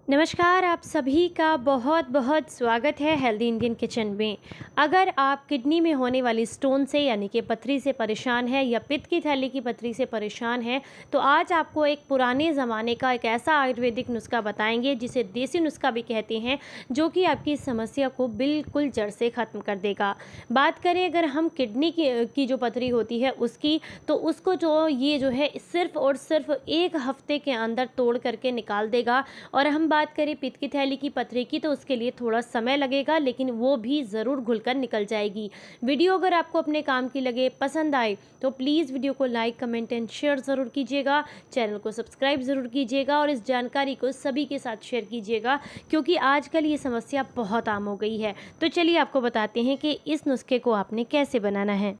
नमस्कार, आप सभी का बहुत बहुत स्वागत है हेल्दी इंडियन किचन में। अगर आप किडनी में होने वाली स्टोन से यानी कि पथरी से परेशान है या पित्त की थैली की पथरी से परेशान है, तो आज आपको एक पुराने ज़माने का एक ऐसा आयुर्वेदिक नुस्खा बताएंगे जिसे देसी नुस्खा भी कहते हैं, जो कि आपकी समस्या को बिल्कुल जड़ से ख़त्म कर देगा। बात करें अगर हम किडनी की जो पथरी होती है उसकी, तो उसको जो है सिर्फ़ और सिर्फ 1 हफ़्ते के अंदर तोड़ करके निकाल देगा। और हम बात करें पित्त की थैली की पथरी की, तो उसके लिए थोड़ा समय लगेगा, लेकिन वो भी ज़रूर घुलकर निकल जाएगी। वीडियो अगर आपको अपने काम की लगे, पसंद आए, तो प्लीज़ वीडियो को लाइक, कमेंट एंड शेयर ज़रूर कीजिएगा। चैनल को सब्सक्राइब ज़रूर कीजिएगा और इस जानकारी को सभी के साथ शेयर कीजिएगा, क्योंकि आजकल ये समस्या बहुत आम हो गई है। तो चलिए आपको बताते हैं कि इस नुस्खे को आपने कैसे बनाना है।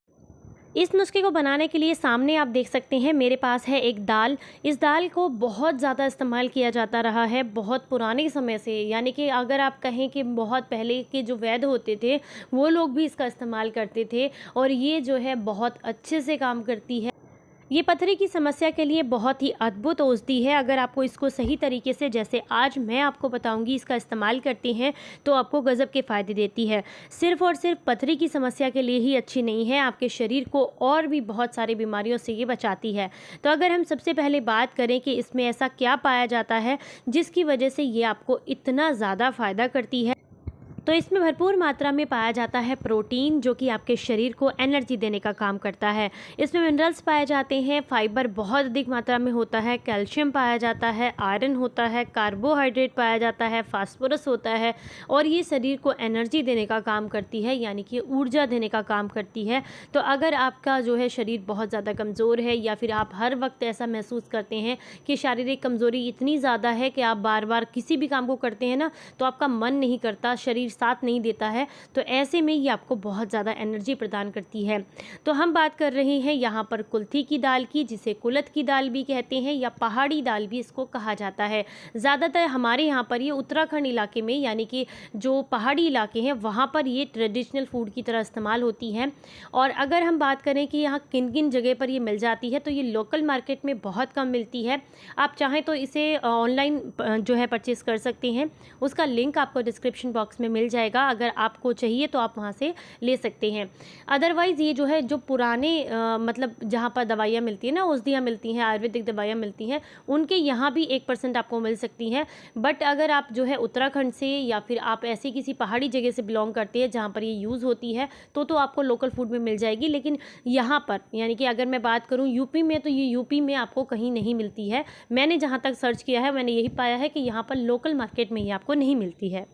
इस नुस्खे को बनाने के लिए सामने आप देख सकते हैं मेरे पास है एक दाल। इस दाल को बहुत ज़्यादा इस्तेमाल किया जाता रहा है बहुत पुराने समय से, यानी कि अगर आप कहें कि बहुत पहले के जो वैद्य होते थे वो लोग भी इसका इस्तेमाल करते थे, और ये जो है बहुत अच्छे से काम करती है। ये पथरी की समस्या के लिए बहुत ही अद्भुत औषधि है। अगर आपको इसको सही तरीके से, जैसे आज मैं आपको बताऊंगी, इसका इस्तेमाल करते हैं तो आपको गजब के फ़ायदे देती है। सिर्फ और सिर्फ पथरी की समस्या के लिए ही अच्छी नहीं है, आपके शरीर को और भी बहुत सारी बीमारियों से ये बचाती है। तो अगर हम सबसे पहले बात करें कि इसमें ऐसा क्या पाया जाता है जिसकी वजह से ये आपको इतना ज़्यादा फ़ायदा करती है, तो इसमें भरपूर मात्रा में पाया जाता है प्रोटीन, जो कि आपके शरीर को एनर्जी देने का काम करता है। इसमें मिनरल्स पाए जाते हैं, फाइबर बहुत अधिक मात्रा में होता है, कैल्शियम पाया जाता है, आयरन होता है, कार्बोहाइड्रेट पाया जाता है, फास्फोरस होता है, और ये शरीर को एनर्जी देने का काम करती है, यानी कि ऊर्जा देने का काम करती है। तो अगर आपका जो है शरीर बहुत ज़्यादा कमज़ोर है, या फिर आप हर वक्त ऐसा महसूस करते हैं कि शारीरिक कमज़ोरी इतनी ज़्यादा है कि आप बार बार किसी भी काम को करते हैं ना, तो आपका मन नहीं करता, शरीर साथ नहीं देता है, तो ऐसे में ये आपको बहुत ज़्यादा एनर्जी प्रदान करती है। तो हम बात कर रहे हैं यहाँ पर कुल्थी की दाल की, जिसे कुलथ की दाल भी कहते हैं या पहाड़ी दाल भी इसको कहा जाता है। ज़्यादातर हमारे यहाँ पर ये उत्तराखंड इलाके में, यानी कि जो पहाड़ी इलाके हैं वहाँ पर ये ट्रेडिशनल फूड की तरह इस्तेमाल होती है। और अगर हम बात करें कि यहाँ किन किन जगह पर ये मिल जाती है, तो ये लोकल मार्केट में बहुत कम मिलती है। आप चाहें तो इसे ऑनलाइन जो है परचेज़ कर सकते हैं, उसका लिंक आपको डिस्क्रिप्शन बॉक्स में मिल जाएगा। अगर आपको चाहिए तो आप वहाँ से ले सकते हैं। अदरवाइज़ ये जो है, जो पुराने मतलब जहाँ पर दवाइयाँ मिलती हैं ना, औषधियाँ मिलती हैं, आयुर्वेदिक दवाइयाँ मिलती हैं, उनके यहाँ भी 1% आपको मिल सकती हैं। बट अगर आप जो है उत्तराखंड से या फिर आप ऐसी किसी पहाड़ी जगह से बिलोंग करते हैं जहाँ पर ये यूज़ होती है, तो आपको लोकल फूड में मिल जाएगी। लेकिन यहाँ पर, यानी कि अगर मैं बात करूँ यूपी में, तो ये यूपी में आपको कहीं नहीं मिलती है। मैंने जहाँ तक सर्च किया है, मैंने यही पाया है कि यहाँ पर लोकल मार्केट में ये आपको नहीं मिलती है।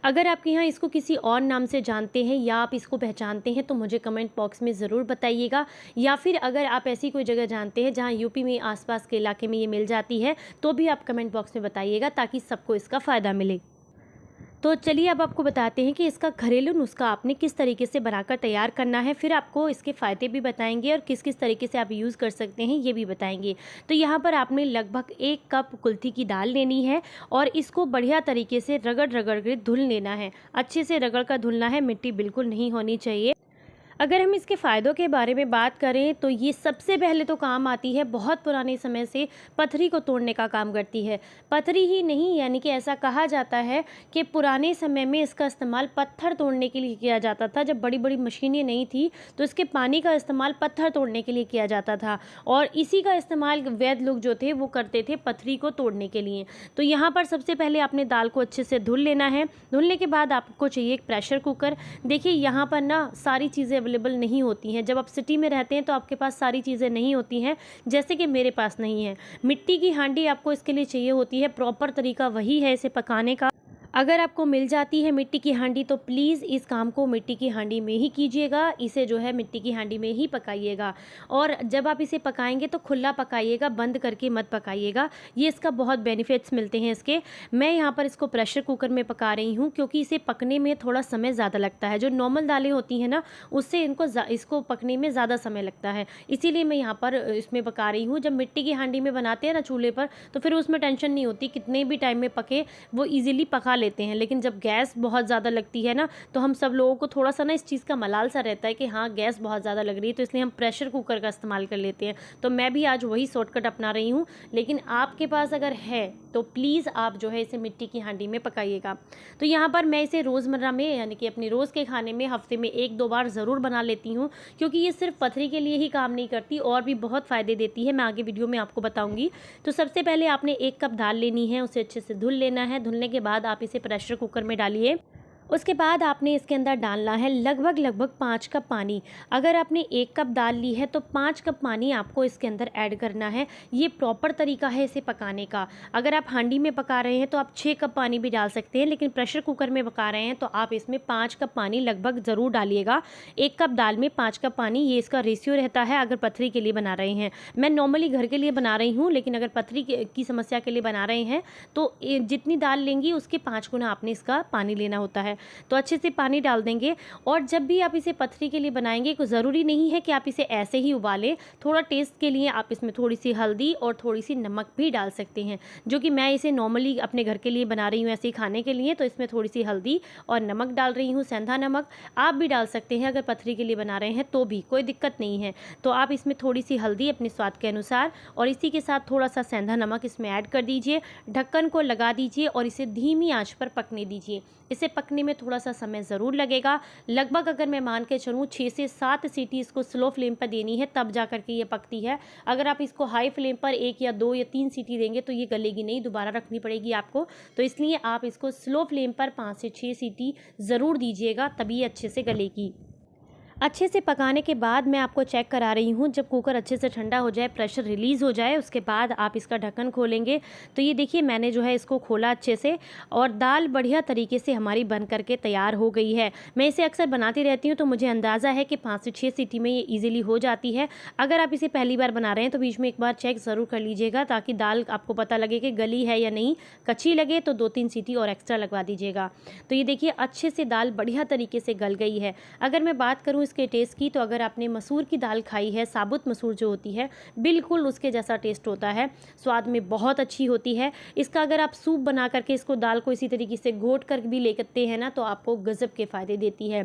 अगर आपके यहाँ इसको किसी और नाम से जानते हैं या आप इसको पहचानते हैं, तो मुझे कमेंट बॉक्स में ज़रूर बताइएगा। या फिर अगर आप ऐसी कोई जगह जानते हैं जहाँ यूपी में आसपास के इलाके में ये मिल जाती है, तो भी आप कमेंट बॉक्स में बताइएगा, ताकि सबको इसका फ़ायदा मिले। तो चलिए अब आपको बताते हैं कि इसका घरेलू नुस्खा आपने किस तरीके से बनाकर तैयार करना है, फिर आपको इसके फ़ायदे भी बताएंगे और किस किस तरीके से आप यूज़ कर सकते हैं ये भी बताएंगे। तो यहाँ पर आपने लगभग 1 कप कुल्थी की दाल लेनी है, और इसको बढ़िया तरीके से रगड़ रगड़ कर धुल लेना है। अच्छे से रगड़ कर धुलना है, मिट्टी बिल्कुल नहीं होनी चाहिए। अगर हम इसके फ़ायदों के बारे में बात करें, तो ये सबसे पहले तो काम आती है, बहुत पुराने समय से पथरी को तोड़ने का काम करती है। पथरी ही नहीं, यानी कि ऐसा कहा जाता है कि पुराने समय में इसका इस्तेमाल पत्थर तोड़ने के लिए किया जाता था। जब बड़ी बड़ी मशीनें नहीं थी, तो इसके पानी का इस्तेमाल पत्थर तोड़ने के लिए किया जाता था, और इसी का इस्तेमाल वैद्य लोग जो थे वो करते थे पथरी को तोड़ने के लिए। तो यहाँ पर सबसे पहले आपने दाल को अच्छे से धुल लेना है। धुलने के बाद आपको चाहिए एक प्रेशर कुकर। देखिए यहाँ पर ना सारी चीज़ें अवेलेबल नहीं होती हैं। जब आप सिटी में रहते हैं तो आपके पास सारी चीज़ें नहीं होती हैं, जैसे कि मेरे पास नहीं है। मिट्टी की हांडी आपको इसके लिए चाहिए होती है। प्रॉपर तरीका वही है इसे पकाने का। अगर आपको मिल जाती है मिट्टी की हांडी, तो प्लीज़ इस काम को मिट्टी की हांडी में ही कीजिएगा। इसे जो है मिट्टी की हांडी में ही पकाइएगा, और जब आप इसे पकाएंगे तो खुला पकाइएगा, बंद करके मत पकाइएगा। ये इसका बहुत बेनिफिट्स मिलते हैं इसके। मैं यहाँ पर इसको प्रेशर कुकर में पका रही हूँ, क्योंकि इसे पकने में थोड़ा समय ज़्यादा लगता है। जो नॉर्मल दालें होती हैं ना, उससे इसको पकने में ज़्यादा समय लगता है, इसीलिए मैं यहाँ पर इसमें पका रही हूँ। जब मिट्टी की हांडी में बनाते हैं ना चूल्हे पर, तो फिर उसमें टेंशन नहीं होती, कितने भी टाइम में पके वो ईज़िली पका लेते हैं, लेकिन जब गैस बहुत ज़्यादा लगती है ना, तो हम सब लोगों को थोड़ा सा ना इस चीज़ का मलाल सा रहता है कि हाँ गैस बहुत ज़्यादा लग रही है, तो इसलिए हम प्रेशर कुकर का इस्तेमाल कर लेते हैं। तो मैं भी आज वही शॉर्टकट अपना रही हूँ, लेकिन आपके पास अगर है तो प्लीज़ आप जो है इसे मिट्टी की हांडी में पकाइएगा। तो यहाँ पर मैं इसे रोज़मर्रा में यानी कि अपनी रोज़ के खाने में हफ्ते में 1-2 बार ज़रूर बना लेती हूँ, क्योंकि ये सिर्फ पथरी के लिए ही काम नहीं करती, और भी बहुत फ़ायदे देती है। मैं आगे वीडियो में आपको बताऊँगी। तो सबसे पहले आपने 1 कप दाल लेनी है, उसे अच्छे से धुल लेना है। धुलने के बाद आप इसे प्रेशर कुकर में डालिए। उसके बाद आपने इसके अंदर डालना है लगभग 5 कप पानी। अगर आपने 1 कप दाल ली है तो 5 कप पानी आपको इसके अंदर ऐड करना है। ये प्रॉपर तरीका है इसे पकाने का। अगर आप हांडी में पका रहे हैं तो आप 6 कप पानी भी डाल सकते हैं, लेकिन प्रेशर कुकर में पका रहे हैं तो आप इसमें 5 कप पानी लगभग ज़रूर डालिएगा। 1 कप दाल में 5 कप पानी, ये इसका रेशियो रहता है अगर पथरी के लिए बना रहे हैं। मैं नॉर्मली घर के लिए बना रही हूँ, लेकिन अगर पथरी की समस्या के लिए बना रहे हैं तो जितनी दाल लेंगी उसके 5 गुना आपने इसका पानी लेना होता है। तो अच्छे से पानी डाल देंगे, और जब भी आप इसे पथरी के लिए बनाएंगे, कोई ज़रूरी नहीं है कि आप इसे ऐसे ही उबालें। थोड़ा टेस्ट के लिए आप इसमें थोड़ी सी हल्दी और थोड़ी सी नमक भी डाल सकते हैं, जो कि मैं इसे नॉर्मली अपने घर के लिए बना रही हूँ ऐसे ही खाने के लिए, तो इसमें थोड़ी सी हल्दी और नमक डाल रही हूँ, सेंधा नमक। आप भी डाल सकते हैं अगर पथरी के लिए बना रहे हैं तो भी कोई दिक्कत नहीं है। तो आप इसमें थोड़ी सी हल्दी अपने स्वाद के अनुसार और इसी के साथ थोड़ा सा सेंधा नमक इसमें ऐड कर दीजिए। ढक्कन को लगा दीजिए और इसे धीमी आंच पर पकने दीजिए। इसे पकने में थोड़ा सा समय ज़रूर लगेगा। लगभग अगर मैं मान के चलूँ 6 से 7 सीटी इसको स्लो फ्लेम पर देनी है, तब जा करके ये पकती है। अगर आप इसको हाई फ्लेम पर 1 या 2 या 3 सीटी देंगे तो ये गलेगी नहीं, दोबारा रखनी पड़ेगी आपको। तो इसलिए आप इसको स्लो फ्लेम पर 5 से 6 सीटी ज़रूर दीजिएगा, तभी ये अच्छे से गलेगी। अच्छे से पकाने के बाद मैं आपको चेक करा रही हूँ, जब कुकर अच्छे से ठंडा हो जाए, प्रेशर रिलीज़ हो जाए, उसके बाद आप इसका ढक्कन खोलेंगे। तो ये देखिए मैंने जो है इसको खोला अच्छे से, और दाल बढ़िया तरीके से हमारी बन करके तैयार हो गई है। मैं इसे अक्सर बनाती रहती हूँ, तो मुझे अंदाज़ा है कि 5 से 6 सीटी में ये ईज़िली हो जाती है। अगर आप इसे पहली बार बना रहे हैं तो बीच में एक बार चेक ज़रूर कर लीजिएगा, ताकि दाल आपको पता लगे कि गली है या नहीं। कच्ची लगे तो 2-3 सीटी और एक्स्ट्रा लगवा दीजिएगा। तो ये देखिए अच्छे से दाल बढ़िया तरीके से गल गई है। अगर मैं बात करूँ इसके टेस्ट की, तो अगर आपने मसूर की दाल खाई है, साबुत मसूर जो होती है, बिल्कुल उसके जैसा टेस्ट होता है। स्वाद में बहुत अच्छी होती है। इसका अगर आप सूप बना करके इसको दाल को इसी तरीके से घोट कर भी ले सकते हैं ना, तो आपको गजब के फ़ायदे देती है।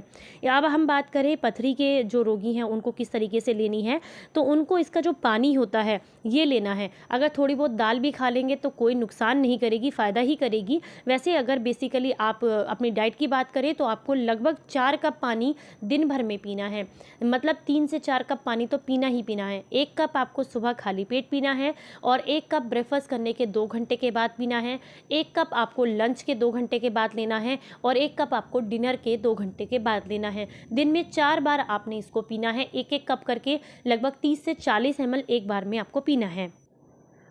अब हम बात करें पथरी के जो रोगी हैं उनको किस तरीके से लेनी है, तो उनको इसका जो पानी होता है ये लेना है। अगर थोड़ी बहुत दाल भी खा लेंगे तो कोई नुकसान नहीं करेगी, फ़ायदा ही करेगी। वैसे अगर बेसिकली आप अपनी डाइट की बात करें तो आपको लगभग 4 कप पानी दिन भर में पीना है। मतलब 3 से 4 कप पानी तो पीना ही पीना है। 1 कप आपको सुबह खाली पेट पीना है, और 1 कप ब्रेकफास्ट करने के 2 घंटे के बाद पीना है। 1 कप आपको लंच के 2 घंटे के बाद लेना है, और 1 कप आपको डिनर के 2 घंटे के बाद लेना है। दिन में 4 बार आपने इसको पीना है, 1-1 कप करके लगभग 30 से 40 ml एक बार में आपको पीना है।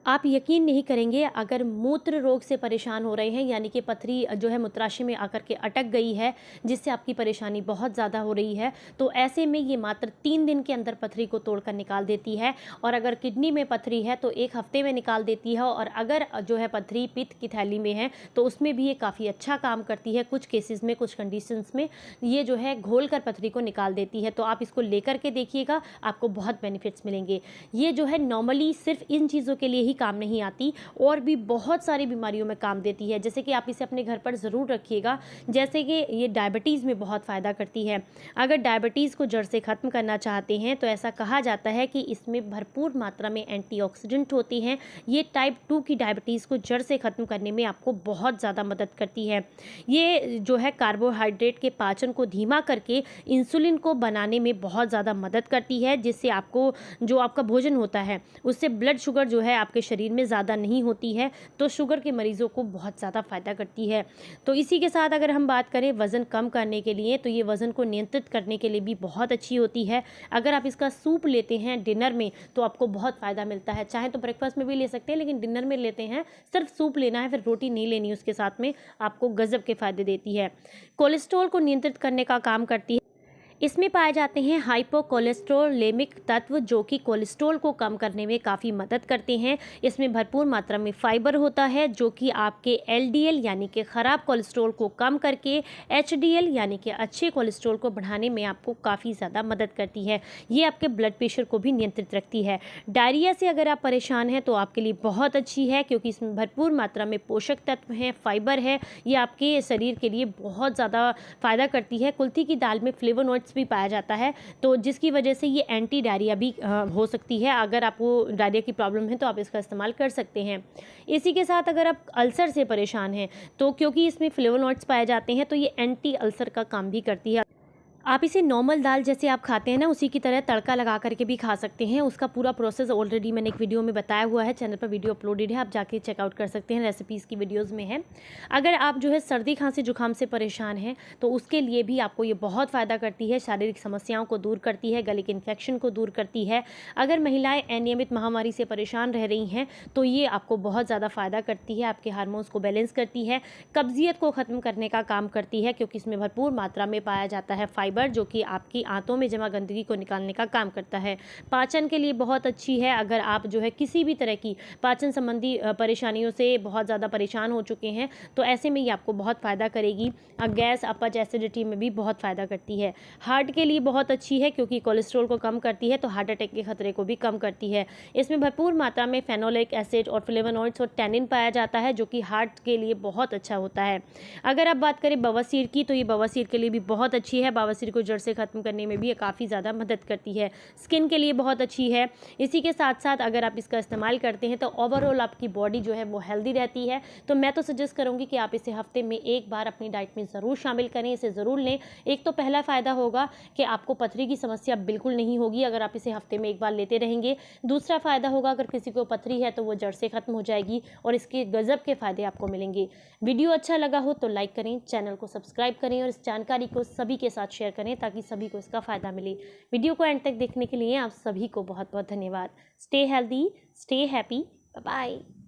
आप यकीन नहीं करेंगे, अगर मूत्र रोग से परेशान हो रहे हैं, यानी कि पथरी जो है मूत्राशय में आकर के अटक गई है, जिससे आपकी परेशानी बहुत ज़्यादा हो रही है, तो ऐसे में ये मात्र 3 दिन के अंदर पथरी को तोड़कर निकाल देती है। और अगर किडनी में पथरी है तो 1 हफ्ते में निकाल देती है, और अगर जो है पथरी पित्त की थैली में है तो उसमें भी ये काफ़ी अच्छा काम करती है। कुछ केसेस में, कुछ कंडीशंस में ये जो है घोल कर पथरी को निकाल देती है। तो आप इसको लेकर के देखिएगा, आपको बहुत बेनिफिट्स मिलेंगे। ये जो है नॉर्मली सिर्फ इन चीज़ों के लिए ही काम नहीं आती, और भी बहुत सारी बीमारियों में काम देती है। जैसे कि आप इसे अपने घर पर ज़रूर रखिएगा। जैसे कि ये डायबिटीज़ में बहुत फ़ायदा करती है। अगर डायबिटीज़ को जड़ से ख़त्म करना चाहते हैं तो ऐसा कहा जाता है कि इसमें भरपूर मात्रा में एंटीऑक्सीडेंट होती हैं। ये टाइप 2 की डायबिटीज़ को जड़ से ख़त्म करने में आपको बहुत ज़्यादा मदद करती है। ये जो है कार्बोहाइड्रेट के पाचन को धीमा करके इंसुलिन को बनाने में बहुत ज़्यादा मदद करती है, जिससे आपको जो आपका भोजन होता है उससे ब्लड शुगर जो है आपके शरीर में ज़्यादा नहीं होती है, तो शुगर के मरीज़ों को बहुत ज़्यादा फ़ायदा करती है। तो इसी के साथ अगर हम बात करें वज़न कम करने के लिए, तो ये वज़न को नियंत्रित करने के लिए भी बहुत अच्छी होती है। अगर आप इसका सूप लेते हैं डिनर में तो आपको बहुत फ़ायदा मिलता है। चाहे तो ब्रेकफास्ट में भी ले सकते हैं, लेकिन डिनर में लेते हैं सिर्फ सूप लेना है, फिर रोटी नहीं लेनी उसके साथ में, आपको गज़ब के फ़ायदे देती है। कोलेस्ट्रॉल को नियंत्रित करने का काम करती है। इसमें पाए जाते हैं हाइपोकोलेस्ट्रोलेमिक तत्व, जो कि कोलेस्ट्रॉल को कम करने में काफ़ी मदद करते हैं। इसमें भरपूर मात्रा में फाइबर होता है, जो कि आपके एलडीएल यानी कि ख़राब कोलेस्ट्रॉल को कम करके एचडीएल यानी कि अच्छे कोलेस्ट्रॉल को बढ़ाने में आपको काफ़ी ज़्यादा मदद करती है। ये आपके ब्लड प्रेशर को भी नियंत्रित रखती है। डायरिया से अगर आप परेशान हैं तो आपके लिए बहुत अच्छी है, क्योंकि इसमें भरपूर मात्रा में पोषक तत्व हैं, फाइबर है। ये आपके शरीर के लिए बहुत ज़्यादा फ़ायदा करती है। कुल्थी की दाल में फ्लेवोनॉइड्स भी पाया जाता है, तो जिसकी वजह से ये एंटी डायरिया भी हो सकती है। अगर आपको डायरिया की प्रॉब्लम है तो आप इसका इस्तेमाल कर सकते हैं। इसी के साथ अगर आप अल्सर से परेशान हैं तो क्योंकि इसमें फ्लेवोनॉइड्स पाए जाते हैं तो ये एंटी अल्सर का काम भी करती है। आप इसे नॉर्मल दाल जैसे आप खाते हैं ना, उसी की तरह तड़का लगा करके भी खा सकते हैं। उसका पूरा प्रोसेस ऑलरेडी मैंने एक वीडियो में बताया हुआ है, चैनल पर वीडियो अपलोडेड है, आप जाके चेकआउट कर सकते हैं, रेसिपीज़ की वीडियोस में है। अगर आप जो है सर्दी खांसी जुकाम से परेशान हैं तो उसके लिए भी आपको ये बहुत फ़ायदा करती है। शारीरिक समस्याओं को दूर करती है, गले के इन्फेक्शन को दूर करती है। अगर महिलाएँ अनियमित महामारी से परेशान रह रही हैं तो ये आपको बहुत ज़्यादा फ़ायदा करती है, आपके हार्मोन्स को बैलेंस करती है, कब्जियत को ख़त्म करने का काम करती है, क्योंकि इसमें भरपूर मात्रा में पाया जाता है फाइबर, जो कि आपकी आंतों में जमा गंदगी को निकालने का काम करता है। पाचन के लिए बहुत अच्छी है। अगर आप जो है किसी भी तरह की पाचन संबंधी परेशानियों से बहुत ज़्यादा परेशान हो चुके हैं तो ऐसे में ये आपको बहुत फ़ायदा करेगी। गैस, अपच, एसिडिटी में भी बहुत फ़ायदा करती है। हार्ट के लिए बहुत अच्छी है, क्योंकि कोलेस्ट्रॉल को कम करती है तो हार्ट अटैक के खतरे को भी कम करती है। इसमें भरपूर मात्रा में फेनोलिक एसिड और फ्लेवोनॉइड्स और टैनिन पाया जाता है, जो कि हार्ट के लिए बहुत अच्छा होता है। अगर आप बात करें बवासीर की तो ये बवासीर के लिए भी बहुत अच्छी है। बवासीर को जड़ से ख़त्म करने में भी ये काफ़ी ज़्यादा मदद करती है। स्किन के लिए बहुत अच्छी है। इसी के साथ साथ अगर आप इसका इस्तेमाल करते हैं तो ओवरऑल आपकी बॉडी जो है वो हेल्दी रहती है। तो मैं तो सजेस्ट करूँगी कि आप इसे हफ्ते में एक बार अपनी डाइट में ज़रूर शामिल करें, इसे ज़रूर लें। एक तो पहला फ़ायदा होगा कि आपको पथरी की समस्या बिल्कुल नहीं होगी अगर आप इसे हफ्ते में एक बार लेते रहेंगे। दूसरा फ़ायदा होगा, अगर किसी को पथरी है तो वो जड़ से ख़त्म हो जाएगी और इसके गज़ब के फ़ायदे आपको मिलेंगे। वीडियो अच्छा लगा हो तो लाइक करें, चैनल को सब्सक्राइब करें और इस जानकारी को सभी के साथ शेयर करें, ताकि सभी को इसका फ़ायदा मिले। वीडियो को एंड तक देखने के लिए आप सभी को बहुत बहुत धन्यवाद। Stay healthy, stay happy, bye bye.